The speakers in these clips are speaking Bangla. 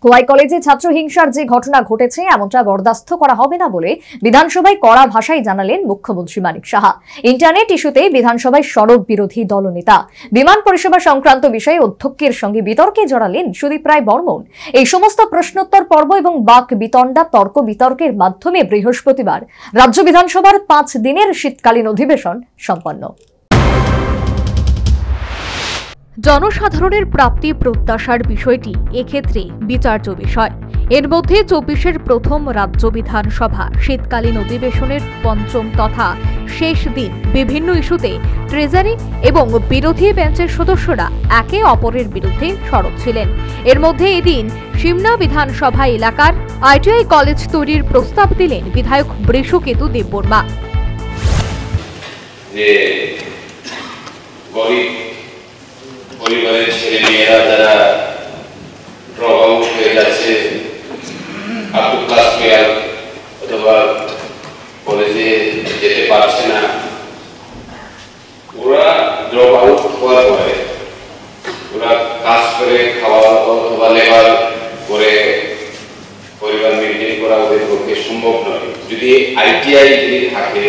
খোয়াই কলেজে ছাত্র হিংসার যে ঘটনা ঘটেছে এমনটা বরদাস্ত করা হবে না বলে বিধানসভায় কড়া ভাষায় জানালেন মুখ্যমন্ত্রী মানিক সাহা। ইন্টারনেট ইস্যুতে বিধানসভায় সরব বিরোধী দলনেতা। বিমান পরিষেবা সংক্রান্ত বিষয়ে অধ্যক্ষের সঙ্গে বিতর্কে জড়ালেন সুদীপ রায় বর্মন। এই সমস্ত প্রশ্নোত্তর পর্ব এবং বাক বিতণ্ডা তর্ক বিতর্কের মাধ্যমে বৃহস্পতিবার রাজ্য বিধানসভার 5 দিনের শীতকালীন অধিবেশন সম্পন্ন। জনসাধারণের প্রাপ্তি প্রত্যাশার বিষয়টি এক্ষেত্রে বিচার্য বিষয়। এর মধ্যে 24-এর প্রথম রাজ্য বিধানসভা শীতকালীন অধিবেশনের পঞ্চম তথা শেষ দিন বিভিন্ন ইস্যুতে ট্রেজারি এবং বিরোধী বেঞ্চের সদস্যরা একে অপরের বিরুদ্ধে সরব ছিলেন। এর মধ্যে এদিন সিমনা বিধানসভা এলাকার ITI কলেজ তৈরির প্রস্তাব দিলেন বিধায়ক বৃষকেতু দেববর্মা। পরিবারের ছেলে মেয়েরা যারা ড্রপ আউট হয়ে যাচ্ছে, আপ টু ক্লাস 12 অথবা কলেজে যেতে পারছে না, ওরা ড্রপ আউট হওয়ার পরে ওরা কাজ করে খাওয়া অথবা লেবার করে পরিবার মেনটেন করা ওদের পক্ষে সম্ভব নয়। যদি ITI যদি থাকে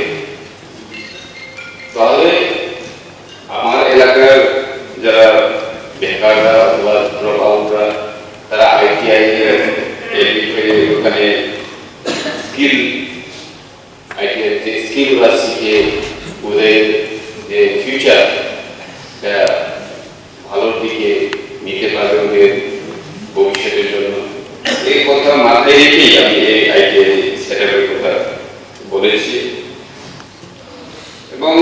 তাহলে আমার এলাকার যারা বেকাররা অথবা ড্রপ আউটরা তারা ITI ওখানে স্কিল ওরা শিখে ওদের যে ফিউচার ভালোর দিকে নিতে পারবে ওদের ভবিষ্যতের জন্য। এই কথা মাথায় রেখেই আমি এই ITI সেটআপের কথা বলেছি। এবং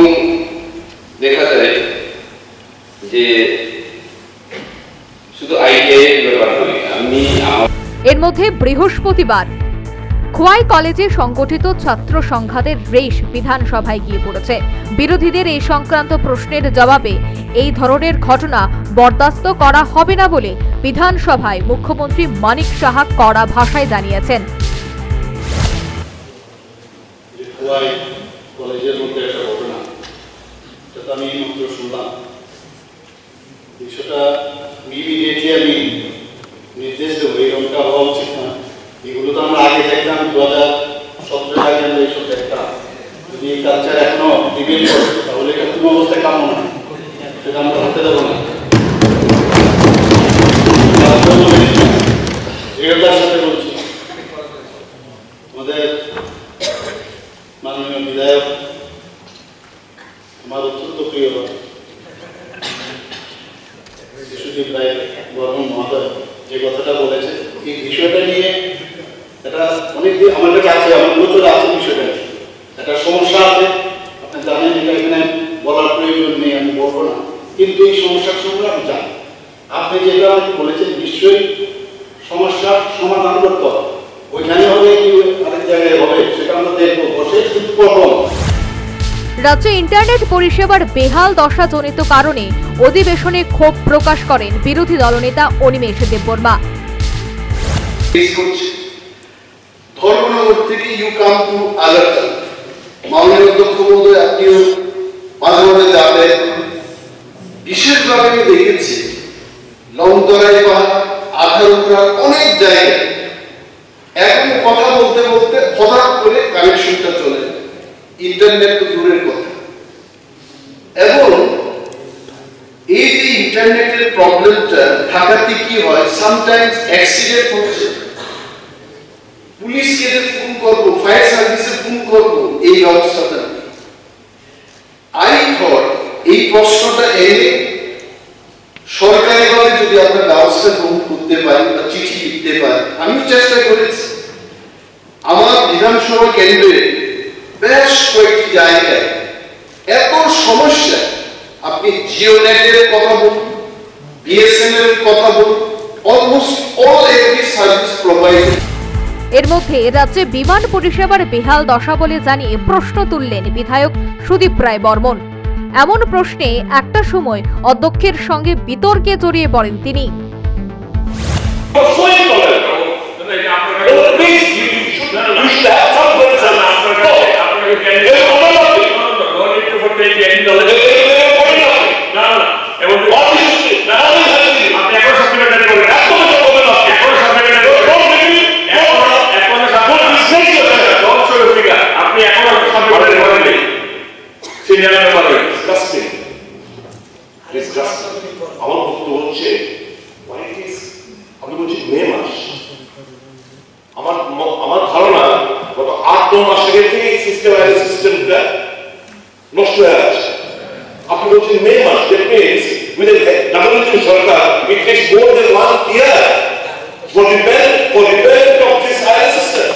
দেখা যায় যে শুধু ITI ব্যাপার নয়, এর মধ্যে বৃহস্পতিবার খোয়াই কলেজে সংগঠিত ছাত্র সংঘাতের রেশ বিধানসভায় গিয়ে পড়েছে। বিরোধীদের এই সংক্রান্ত প্রশ্নের জবাবে এই ধরনের ঘটনা বরদাস্ত করা হবে না বলে বিধানসভায় মুখ্যমন্ত্রী মানিক সাহা কড়া ভাষায় জানিয়েছেন। নির্দেশ দেবো এরকমটা হওয়া উচিত না। এগুলো তো আমরা আগে দেখলাম 2017 সালে আমরা এইসব দেখতাম। যদি এই কালচার এখনো ডিবেট করে তাহলে এটা কোনো অবস্থায় কাম্য না, সেটা আমরা হতে দেবো না। দৃঢ়তার সাথে বলছি, আমাদের মাননীয় বিধায়ক আমার অত্যন্ত প্রিয় সুদীপ রায় বর্মন মহোদয় যে কথাটা বলেছে, এই বিষয়টা নিয়ে এটা অনেকদিন আমার কাছে আছে, আমার গোচরে আছে বিষয়টা নিয়ে একটা সমস্যা আছে। আপনি জানেন, এটা এখানে বলার প্রয়োজন নেই, আমি বলবো না, কিন্তু এই সমস্যার সঙ্গে আমি জানি। আপনি যেটা আমাকে বলেছেন নিশ্চয়ই সমস্যার সমাধান করতে হবে, ওইখানে হবে কি আরেক জায়গায় হবে সেটা আমরা দেখবো, বসে কিন্তু করবো। রাজ্যে ইন্টারনেট পরিষেবার বেহাল দশাজনিত কারণে অধিবেশনে ক্ষোভ প্রকাশ করেন বিরোধী দলনেতা অনিমেষ দেববর্মা। ধর্মনগর থেকে ইউ কাম টু আগারতলা, মাননীয় অধ্যক্ষ মহোদয় আপনিও মাঝে মাঝে যাবেন। বিশেষভাবে আমি দেখেছি লংতরাই পাহাড়, আধারুকরা অনেক জায়গায় এখন কথা বলতে বলতে হঠাৎ করে কানেকশনটা চলে যায়, ইন্টারনেট তো দূরের কথা। এবং এই যে ইন্টারনেটের প্রবলেমটা থাকাতে কি হয়, সামটাইমস অ্যাক্সিডেন্ট হচ্ছে, পুলিশকে যে ফোন করবো, ফায়ার সার্ভিসে ফোন করবো, এই ব্যবস্থাটা আই থট এই প্রশ্নটা এনে সরকারিভাবে যদি আমরা ব্যবস্থা গ্রহণ করতে পারি বা চিঠি লিখতে পারি। আমিও চেষ্টা করেছি আমার বিধানসভা কেন্দ্রে বেশ কয়েকটি জায়গায় এত সমস্যা, আপনি জিওনেটের কথা বলুন, BSNL এর কথা বলুন, almost all every service provider. এর মধ্যে রাজ্যে বিমান পরিষেবার বেহাল দশা বলে জানিয়ে প্রশ্ন তুললেন বিধায়ক সুদীপ রায় বর্মন। এমন প্রশ্নে একটা সময় অধ্যক্ষের সঙ্গে বিতর্কে জড়িয়ে পড়েন তিনি। আপনি বলছি মে মাস, আমার ধারণা গত 8-9 মাস আগে থেকে এই সিস্টেমটা নষ্ট হয়ে আছে। আপনি বলছেন মে মাস, দ্যাট মিন্স উইথ ডাবল সরকার it takes more than 1 year for repair of this IR system.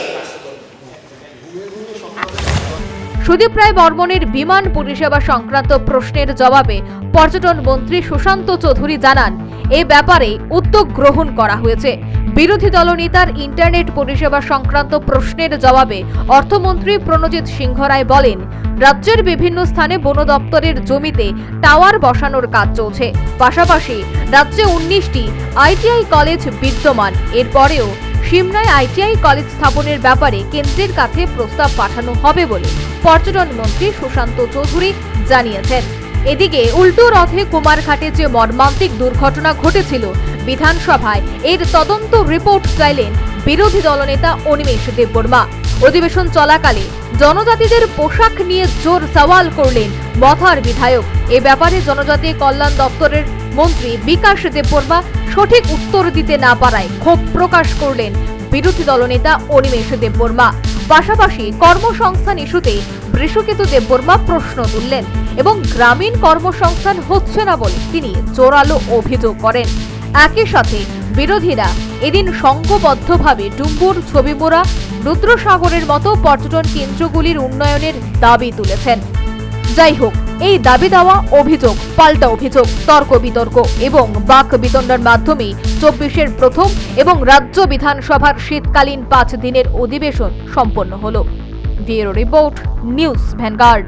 Sudip Roy বর্মনের বিমান পরিষেবা সংক্রান্ত প্রশ্নের জবাবে পর্যটন মন্ত্রী সুশান্ত চৌধুরী জানান, এ ব্যাপারে উদ্যোগ গ্রহণ করা হয়েছে। বিরোধী দলনেতার ইন্টারনেট পরিষেবা সংক্রান্ত প্রশ্নের জবাবে অর্থমন্ত্রী প্রণজিৎ সিংহ রায় বলেন, রাজ্যের বিভিন্ন স্থানে বন দপ্তরের জমিতে টাওয়ার বসানোর কাজ চলছে। পাশাপাশি রাজ্যে 19টি আইটিআই কলেজ বিদ্যমান। এরপরেও সিমনায় আইটিআই কলেজ স্থাপনের ব্যাপারে কেন্দ্রের কাছে প্রস্তাব পাঠানো হবে বলে পর্যটন মন্ত্রী সুশান্ত চৌধুরী জানিয়েছেন। এদিকে উল্টো রথে কুমারঘাটে যে মর্মান্তিক দুর্ঘটনা ঘটেছিল, বিধানসভায় এর তদন্ত রিপোর্ট চাইলেন বিরোধী দলনেতা অনিমেষ দেববর্মা। অধিবেশন চলাকালে জনজাতিদের পোশাক নিয়ে জোর সওয়াল করলেন মথার বিধায়ক। এ ব্যাপারে জনজাতি কল্যাণ দপ্তরের মন্ত্রী বিকাশ দেববর্মা সঠিক উত্তর দিতে না পারায় ক্ষোভ প্রকাশ করলেন বিরোধী দলনেতা অনিমেষ দেববর্মা। পাশাপাশি কর্মসংস্থান ইস্যুতে বৃষকেতু দেববর্মা প্রশ্ন তুললেন এবং গ্রামীণ কর্মসংস্থান হচ্ছে না বলে তিনি জোরালো অভিযোগ করেন। একই সাথে বিরোধীরা এদিন সংঘবদ্ধভাবে ডুম্বুর, ছবিমোড়া, রুদ্রসাগরের মতো পর্যটন কেন্দ্রগুলির উন্নয়নের দাবি তুলেছেন। যাই হোক, এই দাবি দেওয়া অভিযোগ পাল্টা অভিযোগ, তর্ক বিতর্ক এবং বাক বিতণ্ডার মাধ্যমে 24-এর প্রথম এবং রাজ্য বিধানসভার শীতকালীন 5 দিনের অধিবেশন সম্পন্ন হলো। Bureau report, news vanguard.